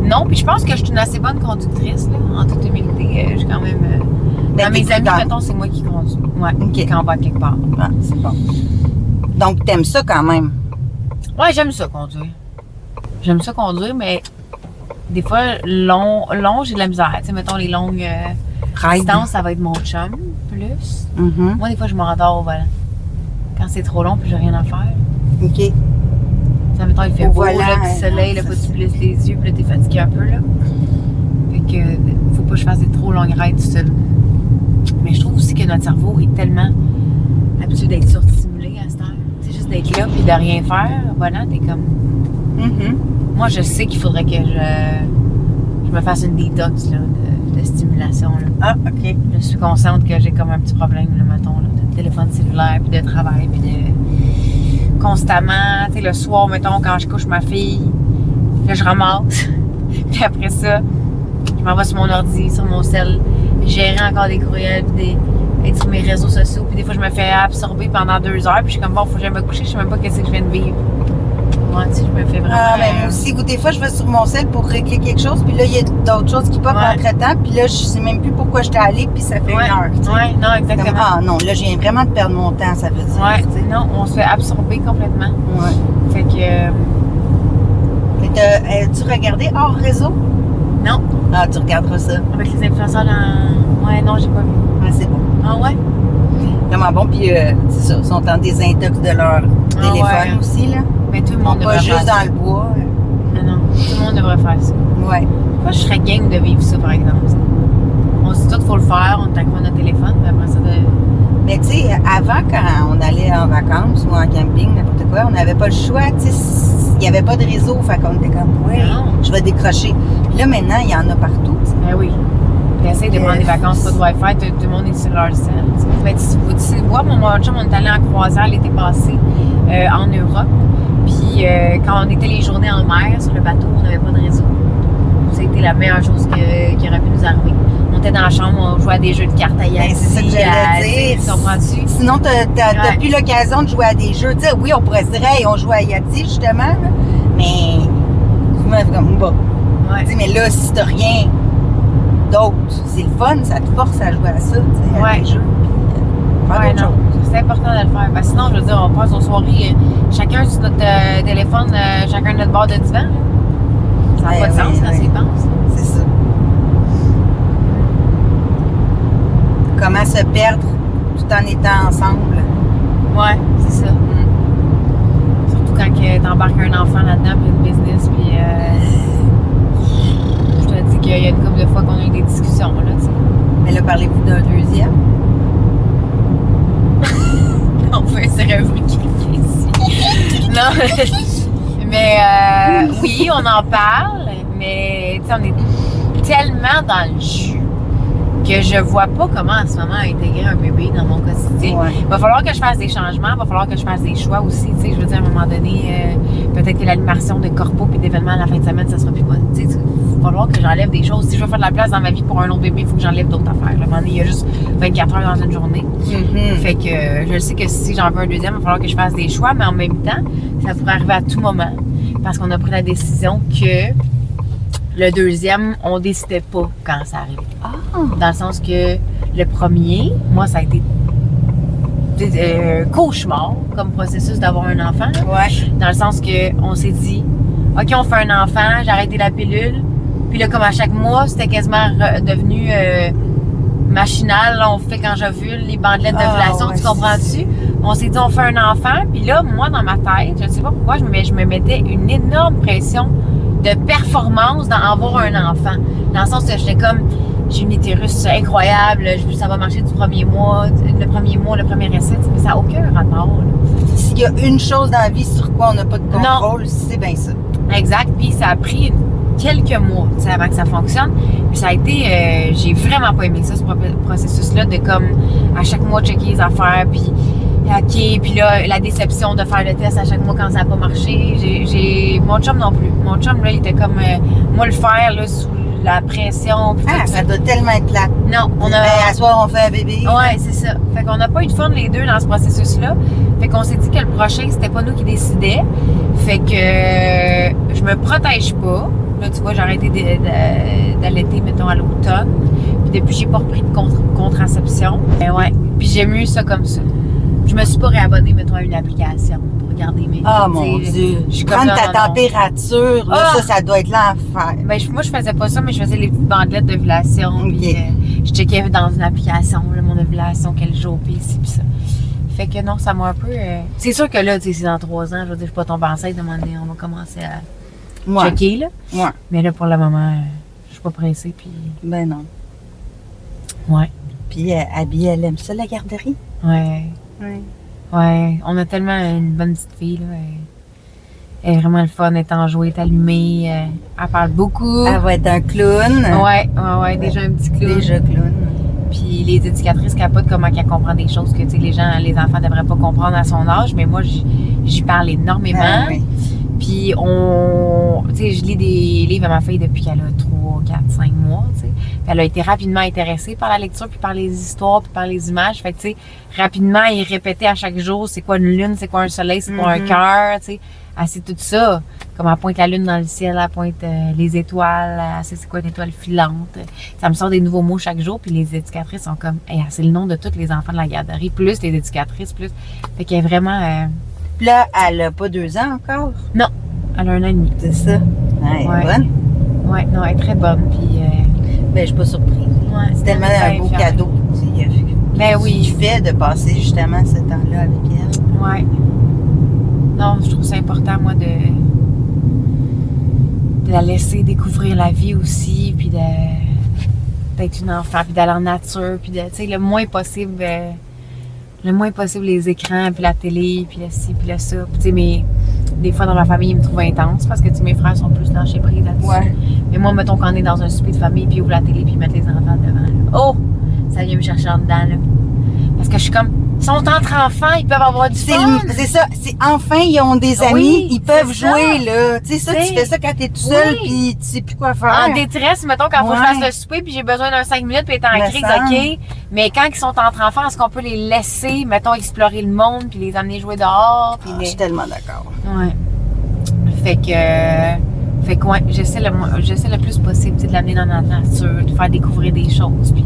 non. Puis je pense que je suis une assez bonne conductrice, là, en toute humilité. J'ai quand même... dans mes amis, mettons, c'est moi qui conduis. Ouais, quand on va quelque part. Ah, c'est bon. Donc, t'aimes ça quand même? Ouais, j'aime ça conduire. J'aime ça conduire, mais des fois, long j'ai de la misère. Tu sais, mettons, les longues distances, ça va être mon chum, plus. Mm-hmm. Moi, des fois, je m'endors au volant. Quand c'est trop long, puis j'ai rien à faire. OK. Ça, mettons, il fait beau, là, petit soleil, là, faut que tu plisses les yeux, puis là, t'es fatigué un peu, là. Fait que, faut pas que je fasse des trop longues rides tout seul. Mais je trouve aussi que notre cerveau est tellement habitué d'être surstimulé à cette heure. C'est juste d'être là, puis de rien faire. Voilà, t'es comme... Mm-hmm. Moi, je sais qu'il faudrait que je me fasse une détox, là, de stimulation, là. Ah, OK. Je suis consciente que j'ai comme un petit problème, là, mettons, là, de téléphone cellulaire, puis de travail, puis de... constamment. Tu sais, le soir, mettons, quand je couche ma fille, là, je ramasse. Puis après ça, je m'en vais sur mon ordi, sur mon cell, gérer encore des courriels, puis être sur mes réseaux sociaux. Puis des fois, je me fais absorber pendant 2 heures. Puis je suis comme, bon, faut que j'aille me coucher. Je sais même pas qu'est-ce que je viens de vivre. Moi, tu sais, je me fais vraiment... Ah, mais moi aussi, ou des fois, je vais sur mon cell pour régler quelque chose, puis là, il y a d'autres choses qui pop entre-temps, puis là, je sais même plus pourquoi j'étais allée, puis ça fait 1 heure, tu sais. Ouais, non, exactement. Comme, ah non, là, je viens vraiment de perdre mon temps, ça veut dire. Ouais, non, on se fait absorber complètement. Ouais. Fait que... Mais tu regardé hors réseau? Non. Ah, tu regarderas ça. Avec les influenceurs dans... Ouais, non, j'ai pas vu. Ah, c'est bon. Ah ouais? Vraiment bon, puis c'est ça, ils sont en désintox de leur téléphone aussi, là. Mais tout le monde devrait pas faire juste ça. dans le bois. Non, tout le monde devrait faire ça. Ouais. Moi, je serais game de vivre ça, par exemple. On se dit tout qu'il faut le faire, on t'accroît notre téléphone, puis après ça, Mais tu sais, avant, quand on allait en vacances ou en camping, n'importe quoi, on n'avait pas le choix, tu sais, il n'y avait pas de réseau, fait qu'on était comme, ouais, je vais décrocher. Puis là, maintenant, il y en a partout, tu sais. Ben oui. Puis essaye de prendre des vacances, pas de Wi-Fi, tout le monde est sur leur sel. Mais tu vois, mon chum, on est allé en croisière l'été passé en Europe. Puis quand on était les journées en mer, sur le bateau, on n'avait pas de réseau. C'était la meilleure chose qui aurait pu nous arriver. On était dans la chambre, on jouait à des jeux de cartes à Yahtzee. C'est ça que j'allais dire. Comprends-tu? Sinon, t'as plus l'occasion de jouer à des jeux. Tu sais, oui, on pourrait se dire, hey, on joue à Yahtzee, justement, là, mais souvent, c'est comme, bah. Ouais. Tu sais, mais là, si t'as rien d'autre, c'est le fun, ça te force à jouer à ça, tu sais, à des jeux. Ouais, non. C'est important de le faire. Parce que sinon, je veux dire, on passe aux soirées, chacun sur notre téléphone, chacun notre bord de divan. Là. Ça n'a pas de sens quand c'est pense. C'est ça. Comment se perdre tout en étant ensemble. Ouais, c'est ça. Surtout quand t'embarques un enfant là-dedans, puis une business, puis je te dis qu'il y a une couple de fois qu'on a eu des discussions, là, tu sais. Mais là, parlez-vous d'un deuxième? On peut essayer de quelqu'un ici. Non, mais oui, on en parle, mais tu sais, on est tellement dans le jus que je vois pas comment en ce moment intégrer un bébé dans mon quotidien. Ouais. Il va falloir que je fasse des changements, il va falloir que je fasse des choix aussi. Tu sais, je veux dire, à un moment donné, peut-être que l'animation de corpo puis d'événements à la fin de semaine, ça sera plus bon. Tu sais, il va falloir que j'enlève des choses. Si je veux faire de la place dans ma vie pour un autre bébé, il faut que j'enlève d'autres affaires. À un moment donné, il y a juste 24 heures dans une journée. Fait que je sais que si j'en veux un deuxième, il va falloir que je fasse des choix, mais en même temps, ça pourrait arriver à tout moment. Parce qu'on a pris la décision que le deuxième, on décidait pas quand ça arrivait. Dans le sens que le premier, moi, ça a été cauchemar comme processus d'avoir un enfant. Ouais. Dans le sens que on s'est dit, OK, on fait un enfant, j'ai arrêté la pilule. Puis là, comme à chaque mois, c'était quasiment devenu machinal. Là, on fait quand j'ovule les bandelettes d'ovulation, tu comprends-tu? On s'est dit, on fait un enfant. Puis là, moi, dans ma tête, je ne sais pas pourquoi, je me mettais une énorme pression de performance dans avoir un enfant. Dans le sens que j'étais comme, j'ai une utérus incroyable, ça va marcher du premier mois, le premier essai, mais ça n'a aucun rapport. S'il y a une chose dans la vie sur quoi on n'a pas de contrôle, c'est bien ça. Exact, puis ça a pris quelques mois avant que ça fonctionne. Puis ça a été, j'ai vraiment pas aimé ça, ce processus-là, de comme à chaque mois checker les affaires, puis OK, puis là, la déception de faire le test à chaque mois quand ça n'a pas marché. Mon chum non plus. Mon chum, là, il était comme, moi, le faire, là, sous la pression. Ça doit tellement être plate. Non, on a... à soir, on fait un bébé. Ouais, c'est ça. Fait qu'on n'a pas eu de fun les deux dans ce processus-là. Fait qu'on s'est dit que le prochain, c'était pas nous qui décidions. Fait que je me protège pas. Là, tu vois, j'ai arrêté d'allaiter, mettons, à l'automne. Puis depuis, j'ai pas repris de contraception. Mais ouais. Puis j'ai mieux ça comme ça. Je me suis pas réabonnée, mettons, à une application pour regarder mes... Oh mon Dieu! Prendre ta température, là, ça doit être l'enfer. Ben, moi, je faisais pas ça, mais je faisais les petites bandelettes d'ovulation. Okay. Puis je checkais dans une application, là, mon ovulation, quel jour, puis ici, puis ça. Fait que non, ça m'a un peu... C'est sûr que là, tu sais, c'est dans 3 ans, je veux dire, je suis pas tombée enceinte, de demander, on va commencer à checker, là. Ouais. Mais là, pour le moment, je suis pas pressée, puis... Ben non. Ouais. Puis Abby, elle aime ça, la garderie? Ouais. Oui. Ouais, on a tellement une bonne petite fille, là. Elle est vraiment le fun, elle est enjouée, elle est allumée, elle parle beaucoup. Elle va être un clown. Ouais, déjà un petit clown. Déjà clown. Puis les éducatrices capotent comment qu'elle comprend des choses que, tu sais, les enfants devraient pas comprendre à son âge, mais moi, j'y parle énormément. Ah, oui. Puis tu sais, je lis des livres à ma fille depuis qu'elle a 3, 4, 5 mois, tu sais. Puis elle a été rapidement intéressée par la lecture, puis par les histoires, puis par les images. Fait que, tu sais, rapidement, il répétait à chaque jour, c'est quoi une lune, c'est quoi un soleil, c'est quoi un cœur, tu sais. Elle sait tout ça. Comme elle pointe la lune dans le ciel, elle pointe les étoiles, elle sait c'est quoi une étoile filante. Ça me sort des nouveaux mots chaque jour, puis les éducatrices sont comme, hey, c'est le nom de tous les enfants de la garderie, plus les éducatrices, plus. Fait qu'elle est vraiment... Puis là, elle a pas 2 ans encore. Non, elle a 1 an et demi. C'est ça. Elle est bonne. Ouais, non, elle est très bonne. Puis, ben, je suis pas surprise. Ouais, c'est tellement un beau cadeau. Ben oui. Qui fait de passer justement ce temps-là avec elle. Ouais. Non, je trouve ça important, moi, de la laisser découvrir la vie aussi, puis d'être une enfant, puis d'aller en nature, puis de, tu sais, le moins possible les écrans, puis la télé, puis le ci, puis le ça. Puis, tu sais, mais des fois, dans ma famille, ils me trouvent intense parce que, tu sais, mes frères sont plus lâchés prise là-dessus. Ouais. Mais moi, mettons qu'on est dans un souper de famille, puis ils ouvrent la télé, puis ils mettent les enfants devant. Là. Oh! Ça vient me chercher en dedans, là. Parce que je suis comme, ils sont entre enfants, ils peuvent avoir du fun. C'est ça. Enfin, ils ont des amis, Oui, ils peuvent c'est jouer, ça. là. Tu sais, ça, tu fais ça quand t'es tout seul, puis tu sais plus quoi faire. En détresse, mettons, quand il faut que je fasse Ouais. le souper, puis j'ai besoin d'un 5 minutes, puis être en Me crise, semble. OK. Mais quand ils sont entre enfants, est-ce qu'on peut les laisser, mettons, explorer le monde, puis les amener jouer dehors? Puis Je suis tellement d'accord. Ouais. Fait que ouais, j'essaie le plus possible, tu sais, de l'amener dans la nature, de faire découvrir des choses, puis...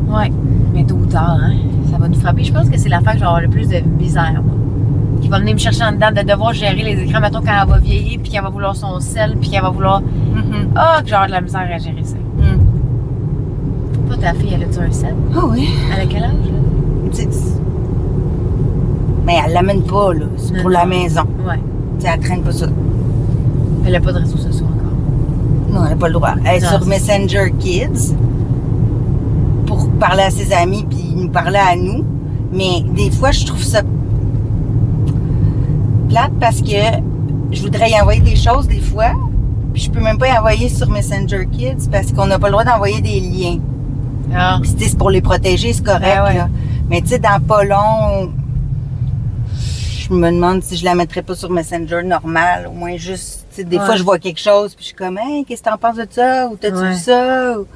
Ouais. Mais tôt ou tard, hein, ça va nous frapper. Je pense que c'est l'affaire que je vais avoir le plus de misère, moi. Qui va venir me chercher en dedans, de devoir gérer les écrans, mettons, quand elle va vieillir, puis qu'elle va vouloir son sel, puis qu'elle va vouloir... Ah, que j'ai avoir de la misère à gérer ça. Toi, ta fille, elle a-tu un sel? Ah oui. Elle a quel âge, là? 10. Mais elle l'amène pas, là. C'est pour Non. la maison. Ouais. Tu sais, elle traîne pas ça. Elle a pas de réseaux sociaux encore. Non, elle n'a pas le droit. Elle est Non, sur c'est- Messenger Kids pour parler à ses amis puis nous parler à nous. Mais des fois, je trouve ça plate parce que je voudrais y envoyer des choses des fois. Puis je peux même pas y envoyer sur Messenger Kids parce qu'on n'a pas le droit d'envoyer des liens. Ah. Puis tu sais, c'est pour les protéger, c'est correct. Ben ouais. Là. Mais tu sais, dans pas long, je me demande si je la mettrais pas sur Messenger normal. Au moins juste, tu sais, des Ouais. fois je vois quelque chose puis je suis comme, hey, qu'est-ce que t'en penses de ça? Ou t'as-tu Ouais. vu ça? Ou...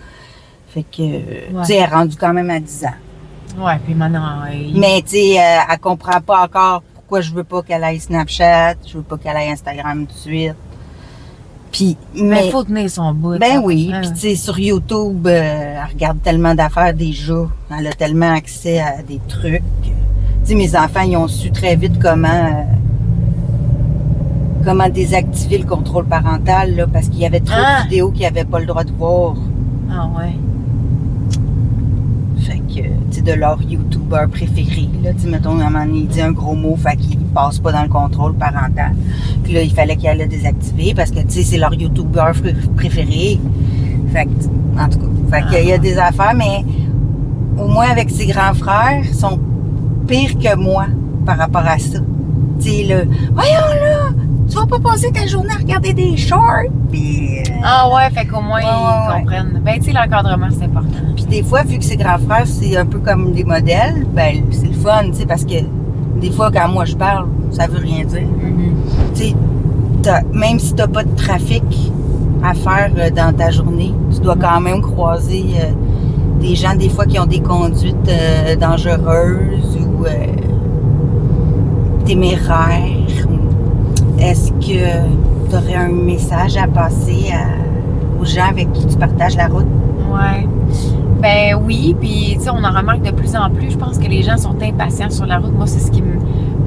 Fait que, tu sais, elle est rendue quand même à 10 ans. Ouais, puis maintenant... Mais tu sais, elle comprend pas encore pourquoi je veux pas qu'elle aille Snapchat, je veux pas qu'elle aille Instagram tout de suite. Puis, Mais il faut tenir son bout. ben ça. oui, Ouais, puis tu sais, sur YouTube, elle regarde tellement d'affaires déjà. Elle a tellement accès à des trucs. Tu sais, mes enfants, ils ont su très vite comment désactiver le contrôle parental, là, parce qu'il y avait trop Ah! de vidéos qu'ils n'avaient pas le droit de voir. Ah ouais. Fait que, tu sais, de leur YouTuber préféré, là, tu sais, mettons, à un moment donné, il dit un gros mot, fait qu'il passe pas dans le contrôle parental. Puis là, il fallait qu'elle le désactiver parce que, tu sais, c'est leur YouTuber préféré. Fait que, en tout cas, fait qu'il y a des affaires, mais au moins avec ses grands frères, ils sont pires que moi par rapport à ça. Tu sais, là, voyons là, tu vas pas passer ta journée à regarder des shorts, puis... Ah ouais, fait qu'au moins, Ouais, ils ouais. comprennent. Ben, tu sais, l'encadrement, c'est important. Puis des fois, vu que ses grands frères, c'est un peu comme des modèles, ben c'est le fun, tu sais, parce que des fois, quand moi je parle, ça veut rien dire. Tu sais, même si t'as pas de trafic à faire dans ta journée, tu dois quand même croiser des gens, des fois, qui ont des conduites dangereuses ou téméraires. Est-ce que tu aurais un message à passer aux gens avec qui tu partages la route? Ouais. Ben oui, puis tu sais, on en remarque de plus en plus. Je pense que les gens sont impatients sur la route. Moi, c'est ce qui me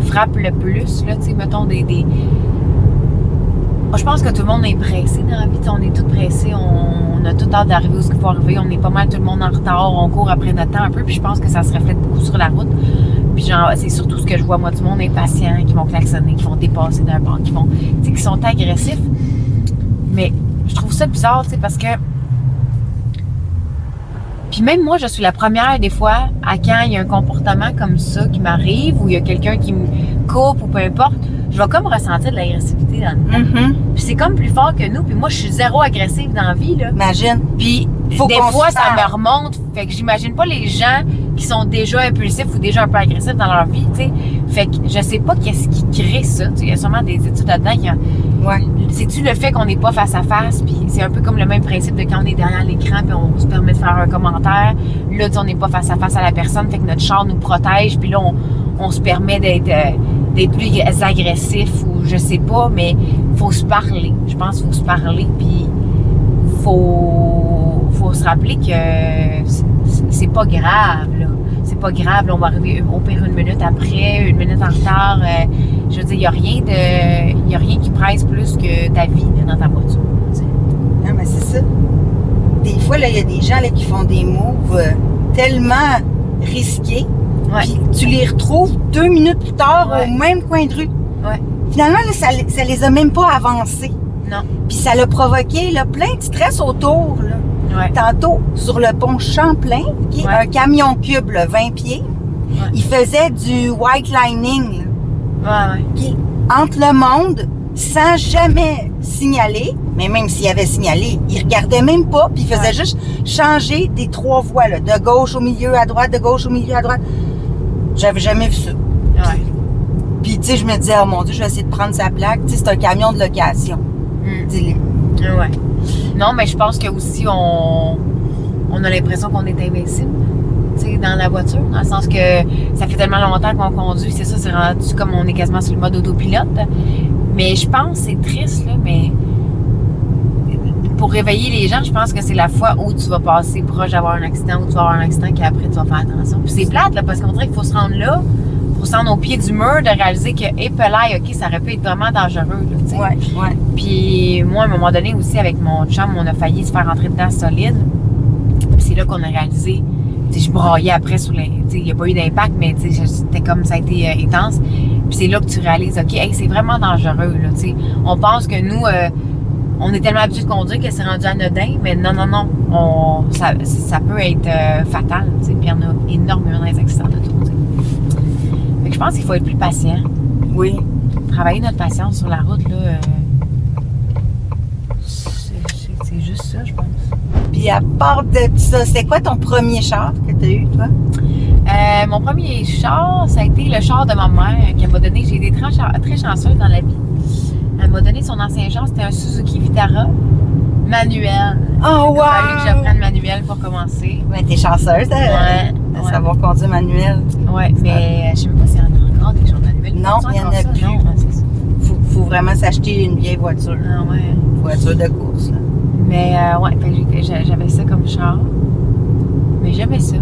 frappe le plus, là, tu sais, mettons des... Moi, je pense que tout le monde est pressé dans la vie. Tu sais, on est tous pressés, on a tout hâte d'arriver où ce qu'il faut arriver. On est pas mal tout le monde en retard, on court après notre temps un peu. Puis je pense que ça se reflète beaucoup sur la route. Puis genre, c'est surtout ce que je vois, moi, du monde impatient, qui vont klaxonner, qui vont dépasser d'un banc, qui vont, tu sais, qui sont agressifs. Mais je trouve ça bizarre, tu sais, parce que... Puis même moi, je suis la première, des fois, à quand il y a un comportement comme ça qui m'arrive, ou il y a quelqu'un qui me coupe, ou peu importe, je vais comme ressentir de l'agressivité dans le temps. Puis c'est comme plus fort que nous. Puis moi, je suis zéro agressive dans la vie, là. Imagine. Puis des fois, ça me remonte. Fait que j'imagine pas les gens qui sont déjà impulsifs ou déjà un peu agressifs dans leur vie, tu sais. Fait que je sais pas qu'est-ce qui crée ça. Il y a sûrement des études là-dedans qui c'est-tu le fait qu'on n'est pas face à face, puis c'est un peu comme le même principe de quand on est derrière l'écran puis on se permet de faire un commentaire. Là, on n'est pas face à face à la personne, fait que notre char nous protège, puis là, on se permet d'être plus agressif ou je sais pas, mais faut se parler. Je pense qu'il faut se parler, puis faut se rappeler que c'est pas grave, là. C'est pas grave, là, on va arriver au pire 1 minute après, 1 minute en retard. Je veux dire, il y a rien qui presse plus que ta vie là, dans ta voiture. T'sais. Non, mais c'est ça. Des fois, il y a des gens là, qui font des moves tellement risqués, puis tu les retrouves 2 minutes plus tard au même coin de rue. Finalement, là, ça les a même pas avancés. Non. Puis ça l'a provoqué là, plein de stress autour. Là. Tantôt, sur le pont Champlain, qui est un camion cube, là, 20 pieds, il faisait du white lining. Qui, entre le monde, sans jamais signaler, mais même s'il avait signalé, il regardait même pas, puis il faisait juste changer des 3 voies, là, de gauche au milieu, à droite, de gauche au milieu, à droite. J'avais jamais vu ça. Puis, tu sais, je me disais, oh mon Dieu, je vais essayer de prendre sa plaque. Tu sais, c'est un camion de location. Dis-le. Non, mais je pense que aussi on a l'impression qu'on est invincible, tu sais, dans la voiture, dans le sens que ça fait tellement longtemps qu'on conduit, c'est ça, c'est rendu comme on est quasiment sur le mode autopilote. Mais je pense, c'est triste, là, mais pour réveiller les gens, je pense que c'est la fois où tu vas passer proche d'avoir un accident, où tu vas avoir un accident qu'après tu vas faire attention. Puis c'est plate, là, parce qu'on dirait qu'il faut se rendre là, pour se rendre au pied du mur, de réaliser que, OK, ça aurait pu être vraiment dangereux, là, tu sais. Puis moi, à un moment donné aussi, avec mon chum, on a failli se faire rentrer dedans solide. Puis c'est là qu'on a réalisé, tu sais, je braillais après sur les, tu sais, il n'y a pas eu d'impact, mais tu sais, c'était comme, ça a été intense. Puis c'est là que tu réalises, OK, hey, c'est vraiment dangereux, là, tu sais. On pense que nous, on est tellement habitués de conduire que c'est rendu anodin, mais non, ça peut être fatal, tu sais. Puis il y en a énormément dans les accidents de tout, tu sais. Fait que je pense qu'il faut être plus patient. Oui. Travailler notre patience sur la route, là, c'est juste ça, je pense. Puis à part de ça, c'est quoi ton premier char que tu as eu, toi? Mon premier char, ça a été le char de ma mère qui m'a donné. J'ai été très chanceuse dans la vie. Elle m'a donné son ancien char, c'était un Suzuki Vitara manuel. Oh, wow! Il a fallu que j'apprenne manuel pour commencer. Mais t'es chanceuse de savoir conduire manuel. Oui, mais je sais même pas s'il y en a encore des chars manuels. Non, il n'y en a plus. Non, c'est ça. Faut vraiment s'acheter une vieille voiture. Ah ouais. Voiture de course, là. Mais j'avais ça comme char. Mais j'aimais ça.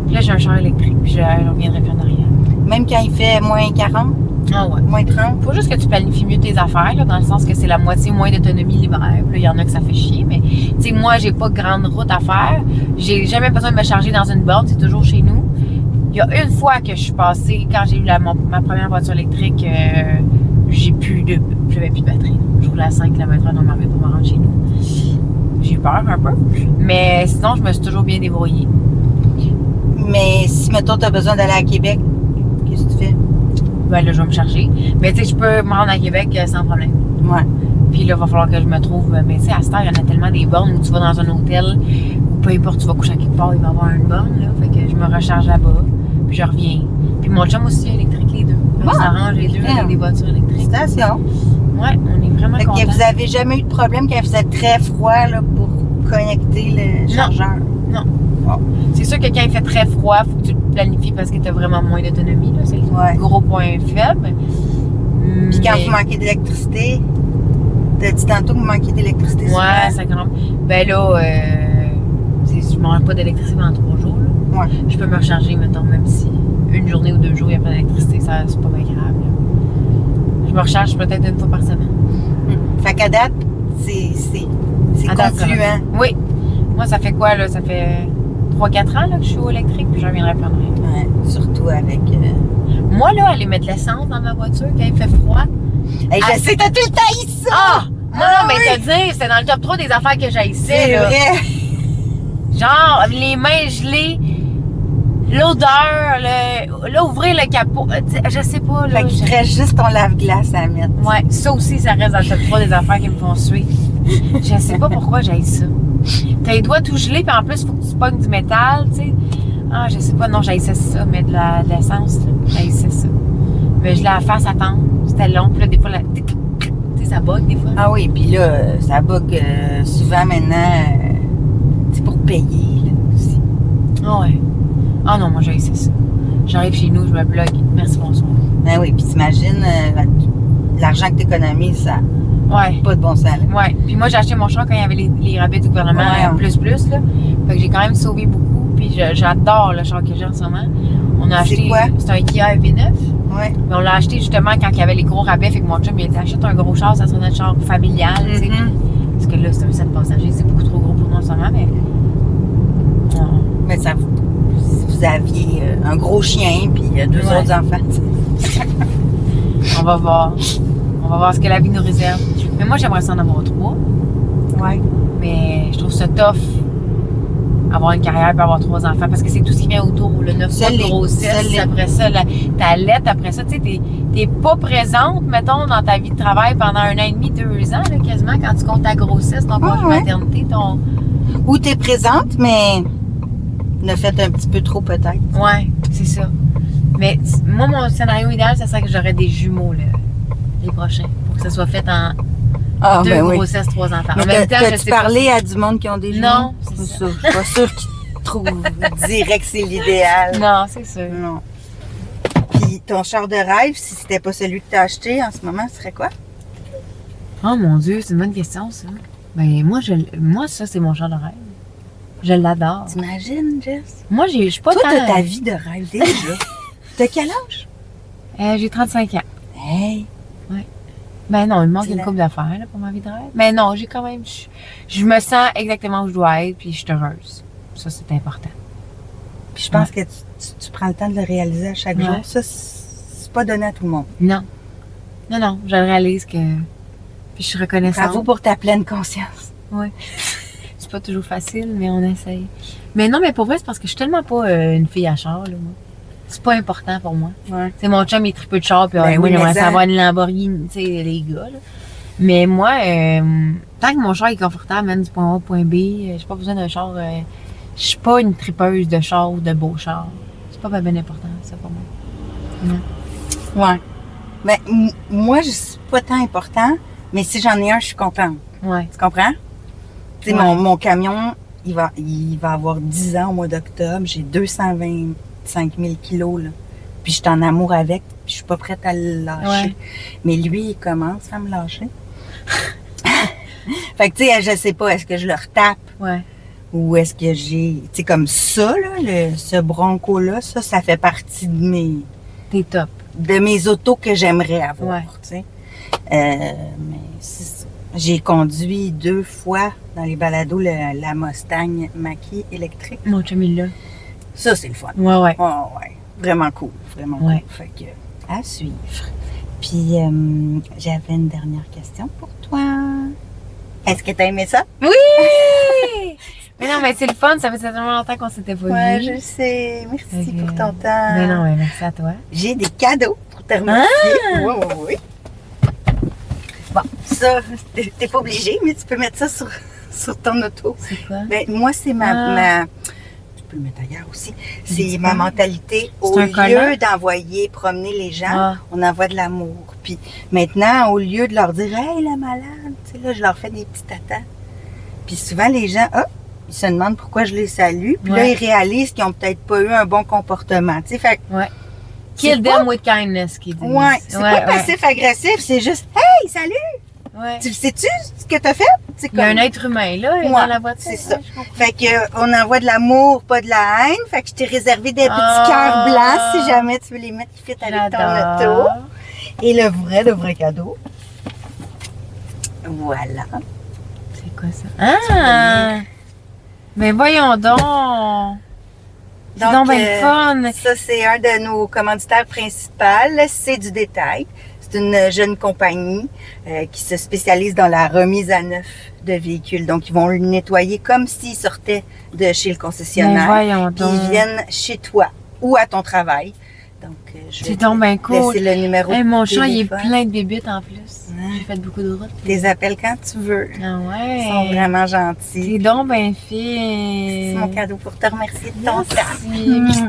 Puis là, j'ai un char électrique, puis je reviendrai plus en arrière. Même quand il fait moins 40? Ah ouais. Moins 30? Faut juste que tu planifies mieux tes affaires, là, dans le sens que c'est la moitié moins d'autonomie l'hiver. Là, il y en a que ça fait chier, mais tu sais, moi, j'ai pas grande route à faire. J'ai jamais besoin de me charger dans une borne, c'est toujours chez nous. Il y a une fois que je suis passée, quand j'ai eu ma première voiture électrique, j'avais plus de batterie. Je roulais à 5 km/h dans ma rue pour me rendre chez nous. J'ai eu peur un peu, mais sinon, je me suis toujours bien débrouillée. Mais si, mettons, tu as besoin d'aller à Québec, qu'est-ce que tu fais? Ben là, je vais me charger. Mais tu sais, je peux me rendre à Québec sans problème. Ouais. Puis là, il va falloir que je me trouve. Mais tu sais, à cette heure, il y en a tellement des bornes où tu vas dans un hôtel, ou peu importe, tu vas coucher à quelque part, il va y avoir une borne, là. Fait que je me recharge là-bas, puis je reviens. Puis mon chum aussi est électrique, les deux. On s'arrange les deux avec des voitures électriques. Félicitations. Ouais, on est vraiment contents. Fait que vous avez jamais eu de problème quand il faisait très froid, là, pour connecter le chargeur? Non. Oh. C'est sûr que quand il fait très froid, il faut que tu le planifies parce que tu as vraiment moins d'autonomie. C'est le gros point faible. Puis quand vous manquez d'électricité, tu as dit tantôt que vous manquez d'électricité. Ouais, ça grimpe. Ben là, je ne manque pas d'électricité pendant 3 jours. Là. Ouais. Je peux me recharger, mettons, même si une journée ou 2 jours, il n'y a pas d'électricité, ça, c'est pas bien grave. Là. Je me recharge peut-être 1 fois par semaine. Fait qu'à date, c'est concluant. Oui. Moi, ça fait quoi, là? Ça fait 3-4 ans là, que je suis au électrique, puis je reviendrai pas en arrière. Ouais, surtout avec... Moi, là, aller mettre l'essence dans ma voiture quand il fait froid... Hey, je sais, t'as tout le temps ici ça! Ah! Non, mais te dire, c'est dans le top 3 des affaires que j'haïssais, c'est là. Vrai. Genre, les mains gelées, l'odeur, là, ouvrir le capot, je sais pas. Là, Fait qu'il te reste juste ton lave-glace à mettre. Ouais, ça aussi, ça reste dans le top 3 des affaires qui me font suer. Je sais pas pourquoi j'ai ça. T'as les doigts tout gelés, puis en plus, il faut que tu pognes du métal, tu sais. Ah, je sais pas, non, j'ai ça, mais de l'essence, là. J'ai ça. Mais je la face attendre. C'était long, puis là, des fois, tu sais, ça bug, des fois. Ah oui, puis là, ça bug souvent maintenant, c'est pour payer, là, aussi. Ah ouais. Ah non, moi, j'ai ça. J'arrive chez nous, je me bloque. Merci, bonsoir. Ben oui, puis t'imagines, l'argent que t'économises, ça Ouais. n'a pas de bon sens, là. Ouais. Puis moi, j'ai acheté mon char quand il y avait les rabais du gouvernement Ouais. plus, là. Fait que j'ai quand même sauvé beaucoup. Puis j'adore le char que j'ai en ce moment. On a C'est acheté. quoi? C'est un Kia EV9. Ouais. Mais on l'a acheté justement quand il y avait les gros rabais. Fait que mon chum, il a dit achète un gros char, ça sera notre char familial, tu sais. Parce que là, c'est un 7 passagers, c'est beaucoup trop gros pour nous en ce moment, mais. Mais ça, vous aviez un gros chien, puis deux Ouais. autres enfants. On va voir. On va voir ce que la vie nous réserve. Mais moi, j'aimerais ça en avoir 3. Ouais. Mais je trouve ça tough. Avoir une carrière et avoir 3 enfants. Parce que c'est tout ce qui vient autour. Le 9 mois de grossesse, après ça, ta lettre, après ça, tu sais, t'es pas présente, mettons, dans ta vie de travail pendant 1 an et demi, 2 ans, là, quasiment, quand tu comptes ta grossesse, ton congé de maternité, ton. Ou t'es présente, mais ne faites un petit peu trop peut-être. Ouais, c'est ça. Mais moi, mon scénario idéal, ça serait que j'aurais des jumeaux, là, les prochains. Pour que ça soit fait en 2 grossesses, 3 enfants. Mais en même temps, je t'as-tu sais parlé à du monde qui ont des jumeaux? Non, c'est ça. Je suis pas sûre qu'ils trouvent direct que c'est l'idéal. Non, c'est sûr. Non. Puis ton char de rêve, si c'était pas celui que t'as acheté en ce moment, ce serait quoi? Oh mon Dieu, c'est une bonne question, ça. Ben, moi, ça, c'est mon genre de rêve. Je l'adore. T'imagines, Jess? Moi, je suis pas Toi, tant... t'as ta vie de rêve déjà. T'as quel âge? J'ai 35 ans. Hey! Ben non, il me manque une Dis-le. couple d'affaires là, pour ma vie de rêve. Mais non, j'ai quand même... Je me sens exactement où je dois être, puis je suis heureuse. Ça, c'est important. Puis je pense que tu prends le temps de le réaliser à chaque jour. Ça, c'est pas donné à tout le monde. Non. Non, je réalise que... Puis je suis reconnaissante. Bravo pour ta pleine conscience. Oui. C'est pas toujours facile, mais on essaye. Mais non, mais pour vrai, c'est parce que je suis tellement pas une fille à char, là, moi. C'est pas important pour moi. Ouais. Tu sais, mon chum, il tripe de char, puis Ben moi, oui, j'aimerais mais savoir une Lamborghini, tu sais, les gars, là. Mais moi, tant que mon char est confortable, même du point A au point B, j'ai pas besoin d'un char. Je suis pas une tripeuse de char ou de beau char. C'est pas bien important, ça, pour moi. Non. Ouais. Ben, moi, c'est pas tant important, mais si j'en ai un, je suis contente. Ouais. Tu comprends? Tu sais, Ouais. mon camion, il va avoir 10 ans au mois d'octobre. J'ai 225 000 kilos, là. Puis je suis en amour avec, puis je suis pas prête à le lâcher. Ouais. Mais lui, il commence à me lâcher. Fait que, tu sais, je sais pas, est-ce que je le retape Ouais. ou est-ce que j'ai... Tu sais, comme ça, là, ce Bronco-là, ça fait partie T'es top. de mes autos que j'aimerais avoir, Ouais. tu sais. Mais c'est ça. J'ai conduit 2 fois dans les balados la Mustang Mach-E électrique. Mon chum, il l'a. Ça, c'est le fun. Ouais, ouais. Oh, ouais. Vraiment cool. Vraiment Ouais. cool. Fait que, à suivre. Puis, j'avais une dernière question pour toi. Est-ce que t'as aimé ça? Oui! Mais non, mais c'est le fun, ça fait tellement longtemps qu'on s'était pas Ouais, vus. je le sais. Merci Fait que- pour ton temps. Mais non, mais merci à toi. J'ai des cadeaux pour te remercier. Oui, oui, oui. Bon, ça, t'es pas obligé, mais tu peux mettre ça sur ton auto. C'est quoi? Ben, moi, c'est ma... Tu peux le mettre ailleurs aussi. C'est ma mentalité. Au un collant? lieu d'envoyer promener les gens, Ah. on envoie de l'amour. Puis maintenant, au lieu de leur dire « Hey, la malade! » Tu sais, là, je leur fais des petits tatas. Puis souvent, les gens, ils se demandent pourquoi je les salue. Puis là, Ouais. ils réalisent qu'ils n'ont peut-être pas eu un bon comportement. Tu sais, fait que Ouais. c'est Kill pas- them with kindness, qu'ils disent. Ouais, c'est pas passif-agressif, c'est juste « Hey, salut! Ouais. Tu sais-tu ce que t'as fait? » C'est Il y a un être humain, là, Ouais, dans la voiture. c'est ça. Ouais, je comprends. Fait que on envoie de l'amour, pas de la haine. Fait que je t'ai réservé des petits cœurs blancs si jamais tu veux les mettre qui fit avec ton J'adore. auto. Et le vrai cadeau. Voilà. C'est quoi ça? Ah! Mais voyons donc! C'est donc bien le fun! Ça, c'est un de nos commanditaires principaux. C'est du détail. C'est une jeune compagnie qui se spécialise dans la remise à neuf de véhicules. Donc, ils vont le nettoyer comme s'ils sortaient de chez le Mais concessionnaire. voyons Puis donc! ils viennent chez toi ou à ton travail. Donc, je vais C'est donc bien cool. laisser le numéro Hey, mon de chat, il est téléphone. plein de bébites en plus. J'ai fait beaucoup de routes. Les appels quand tu veux. Ah ouais. Ils sont vraiment gentils. C'est donc bien fait. C'est mon cadeau pour te remercier de ton temps. Merci.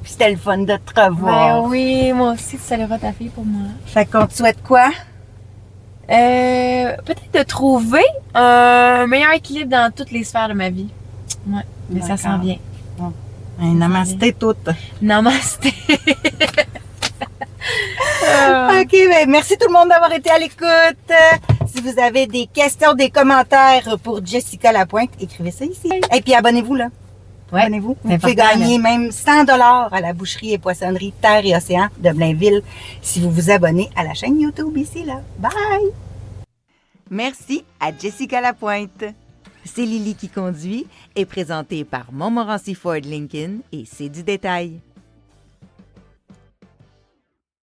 Puis c'était le fun de te revoir. Ben oui, moi aussi, tu salueras ta fille pour moi. Fait qu'on te souhaite quoi? Peut-être de trouver un meilleur équilibre dans toutes les sphères de ma vie. Ouais, mais ça s'en vient. Un namasté toute. Namasté. OK, ben merci tout le monde d'avoir été à l'écoute. Si vous avez des questions, des commentaires pour Jessica Lapointe, écrivez ça ici. Et puis abonnez-vous là. Ouais, Abonnez-vous. Vous c'est pouvez important, gagner même 100 $ à la boucherie et poissonnerie Terre et Océan de Blainville si vous vous abonnez à la chaîne YouTube ici là. Bye! Merci à Jessica Lapointe. C'est Lily qui conduit, est présentée par Montmorency Ford Lincoln et c'est du détail.